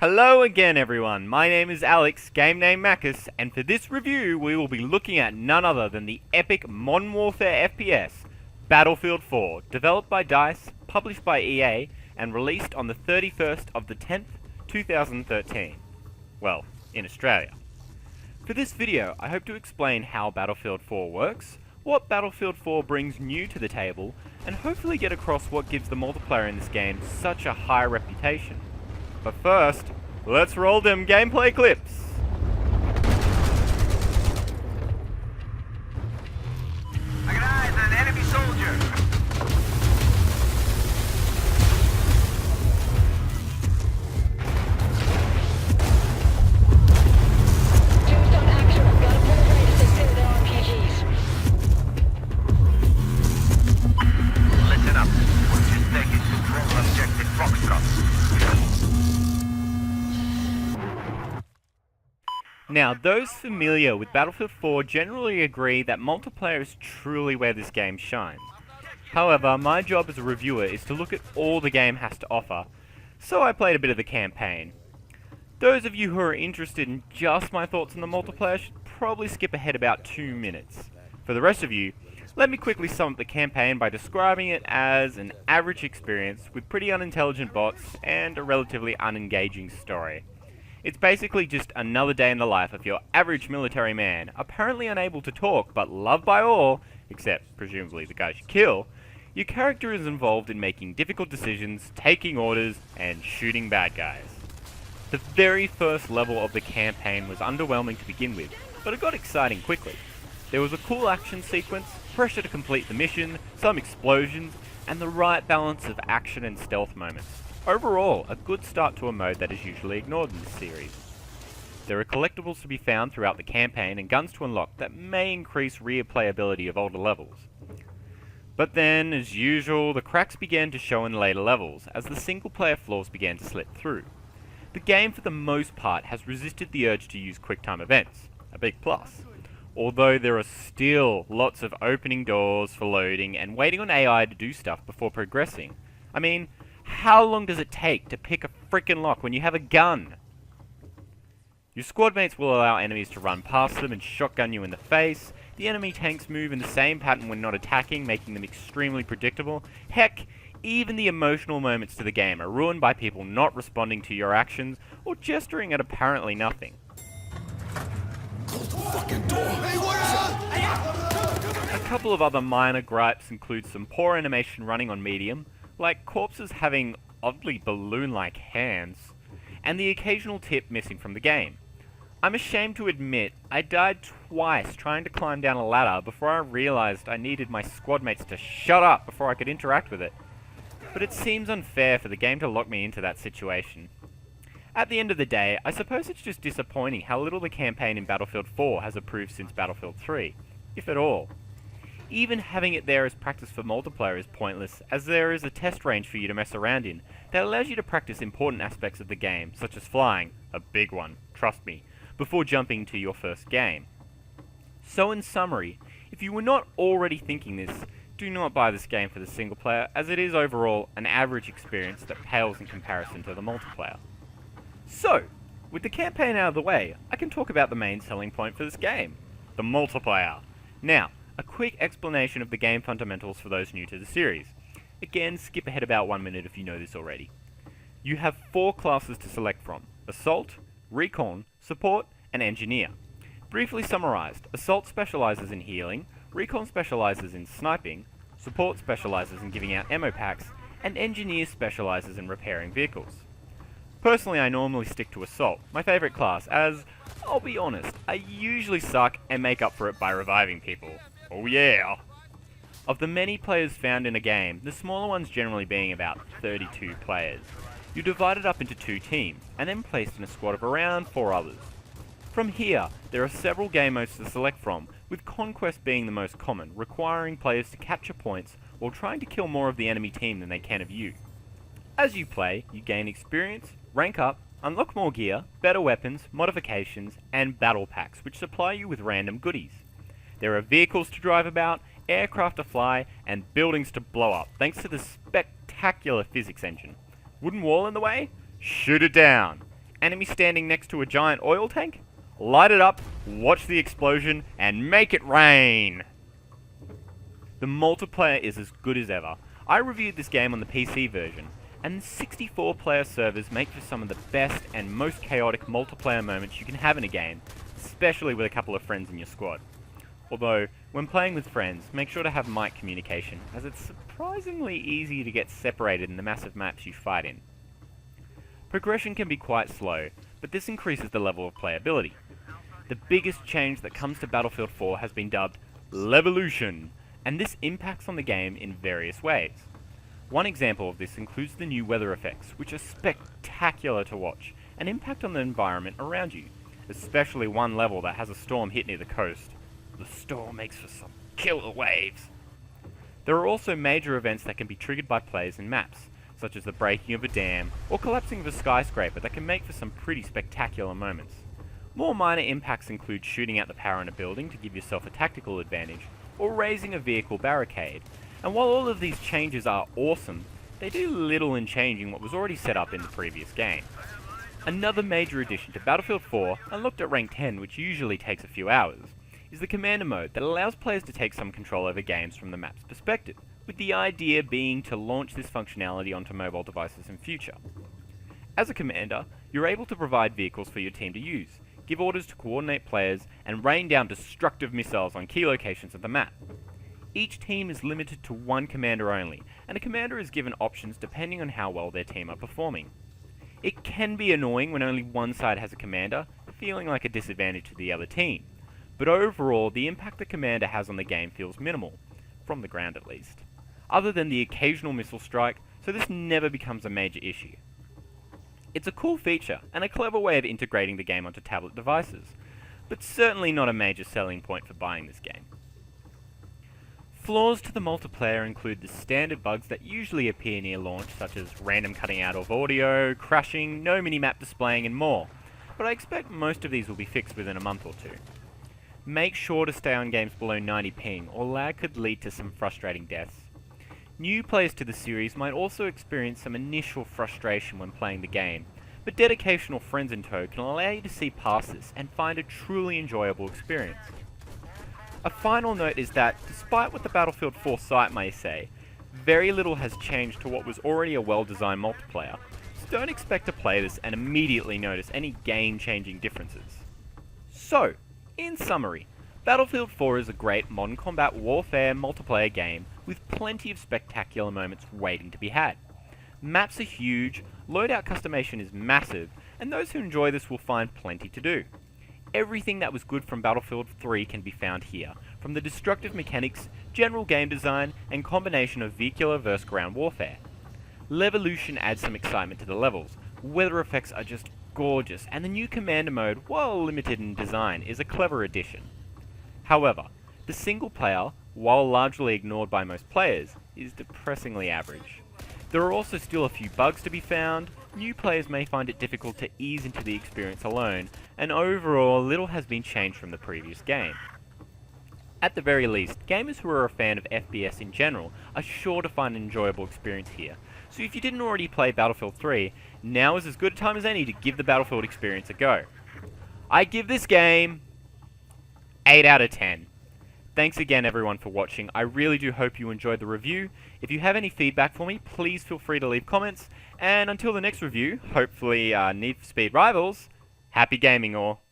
Hello again everyone, my name is Alex, game name Macus, and for this review we will be looking at none other than the epic Modern Warfare FPS, Battlefield 4, developed by DICE, published by EA, and released on the 31st of the 10th, 2013. Well, in Australia. For this video, I hope to explain how Battlefield 4 works, what Battlefield 4 brings new to the table, and hopefully get across what gives the multiplayer in this game such a high reputation. But first, let's roll them gameplay clips! I got eyes on an enemy soldier! Tombstone action. Got a full rate as they sit their RPGs. Listen up. We're just taking control objective Foxtrot. Now, those familiar with Battlefield 4 generally agree that multiplayer is truly where this game shines. However, my job as a reviewer is to look at all the game has to offer, so I played a bit of the campaign. Those of you who are interested in just my thoughts on the multiplayer should probably skip ahead about 2 minutes. For the rest of you, let me quickly sum up the campaign by describing it as an average experience with pretty unintelligent bots and a relatively unengaging story. It's basically just another day in the life of your average military man, apparently unable to talk but loved by all, except presumably the guys you kill. Your character is involved in making difficult decisions, taking orders, and shooting bad guys. The very first level of the campaign was underwhelming to begin with, but it got exciting quickly. There was a cool action sequence, pressure to complete the mission, some explosions, and the right balance of action and stealth moments. Overall, a good start to a mode that is usually ignored in this series. There are collectibles to be found throughout the campaign and guns to unlock that may increase replayability of older levels. But then, as usual, the cracks began to show in later levels as the single player flaws began to slip through. The game for the most part has resisted the urge to use QuickTime events, a big plus. Although there are still lots of opening doors for loading and waiting on AI to do stuff before progressing. I mean, how long does it take to pick a frickin' lock when you have a gun? Your squad mates will allow enemies to run past them and shotgun you in the face. The enemy tanks move in the same pattern when not attacking, making them extremely predictable. Heck, even the emotional moments to the game are ruined by people not responding to your actions or gesturing at apparently nothing. A couple of other minor gripes include some poor animation running on medium, like corpses having oddly balloon-like hands, and the occasional tip missing from the game. I'm ashamed to admit, I died twice trying to climb down a ladder before I realized I needed my squad mates to shut up before I could interact with it. But it seems unfair for the game to lock me into that situation. At the end of the day, I suppose it's just disappointing how little the campaign in Battlefield 4 has improved since Battlefield 3, if at all. Even having it there as practice for multiplayer is pointless, as there is a test range for you to mess around in that allows you to practice important aspects of the game, such as flying, a big one, trust me, before jumping to your first game. So in summary, if you were not already thinking this, do not buy this game for the single player, as it is overall an average experience that pales in comparison to the multiplayer. So, with the campaign out of the way, I can talk about the main selling point for this game, the multiplayer. Now, a quick explanation of the game fundamentals for those new to the series. Again, skip ahead about 1 minute if you know this already. You have 4 classes to select from: Assault, Recon, Support, and Engineer. Briefly summarized, Assault specializes in healing, Recon specializes in sniping, Support specializes in giving out ammo packs, and Engineer specializes in repairing vehicles. Personally, I normally stick to Assault, my favorite class, as, I'll be honest, I usually suck and make up for it by reviving people. Oh yeah! Of the many players found in a game, the smaller ones generally being about 32 players, you're divided up into 2 teams, and then placed in a squad of around 4 others. From here, there are several game modes to select from, with Conquest being the most common, requiring players to capture points while trying to kill more of the enemy team than they can of you. As you play, you gain experience, rank up, unlock more gear, better weapons, modifications, and battle packs, which supply you with random goodies. There are vehicles to drive about, aircraft to fly, and buildings to blow up, thanks to the spectacular physics engine. Wooden wall in the way? Shoot it down. Enemy standing next to a giant oil tank? Light it up, watch the explosion, and make it rain! The multiplayer is as good as ever. I reviewed this game on the PC version, and the 64-player servers make for some of the best and most chaotic multiplayer moments you can have in a game, especially with a couple of friends in your squad. Although, when playing with friends, make sure to have mic communication, as it's surprisingly easy to get separated in the massive maps you fight in. Progression can be quite slow, but this increases the level of playability. The biggest change that comes to Battlefield 4 has been dubbed Levolution, and this impacts on the game in various ways. One example of this includes the new weather effects, which are spectacular to watch, and impact on the environment around you, especially one level that has a storm hit near the coast. The storm makes for some killer waves. There are also major events that can be triggered by players in maps, such as the breaking of a dam or collapsing of a skyscraper that can make for some pretty spectacular moments. More minor impacts include shooting out the power in a building to give yourself a tactical advantage, or raising a vehicle barricade. And while all of these changes are awesome, they do little in changing what was already set up in the previous game. Another major addition to Battlefield 4, unlocked at rank 10, which usually takes a few hours, is the Commander mode that allows players to take some control over games from the map's perspective, with the idea being to launch this functionality onto mobile devices in future. As a Commander, you're able to provide vehicles for your team to use, give orders to coordinate players, and rain down destructive missiles on key locations of the map. Each team is limited to one commander only, and a commander is given options depending on how well their team are performing. It can be annoying when only one side has a commander, feeling like a disadvantage to the other team, but overall the impact the commander has on the game feels minimal, from the ground at least, other than the occasional missile strike, so this never becomes a major issue. It's a cool feature, and a clever way of integrating the game onto tablet devices, but certainly not a major selling point for buying this game. Flaws to the multiplayer include the standard bugs that usually appear near launch, such as random cutting out of audio, crashing, no minimap displaying, and more, but I expect most of these will be fixed within a month or two. Make sure to stay on games below 90 ping, or lag could lead to some frustrating deaths. New players to the series might also experience some initial frustration when playing the game, but dedication or friends in tow can allow you to see past this and find a truly enjoyable experience. A final note is that, despite what the Battlefield 4 site may say, very little has changed to what was already a well-designed multiplayer, so don't expect to play this and immediately notice any game-changing differences. So, in summary, Battlefield 4 is a great modern combat warfare multiplayer game with plenty of spectacular moments waiting to be had. Maps are huge, loadout customization is massive, and those who enjoy this will find plenty to do. Everything that was good from Battlefield 3 can be found here, from the destructive mechanics, general game design, and combination of vehicular versus ground warfare. Levolution adds some excitement to the levels, weather effects are just gorgeous, and the new Commander mode, while limited in design, is a clever addition. However, the single player, while largely ignored by most players, is depressingly average. There are also still a few bugs to be found, new players may find it difficult to ease into the experience alone, and overall little has been changed from the previous game. At the very least, gamers who are a fan of FPS in general are sure to find an enjoyable experience here, so if you didn't already play Battlefield 3, now is as good a time as any to give the Battlefield experience a go. I give this game 8 out of 10. Thanks again everyone for watching. I really do hope you enjoyed the review. If you have any feedback for me, please feel free to leave comments. And until the next review, hopefully Need for Speed Rivals, happy gaming all.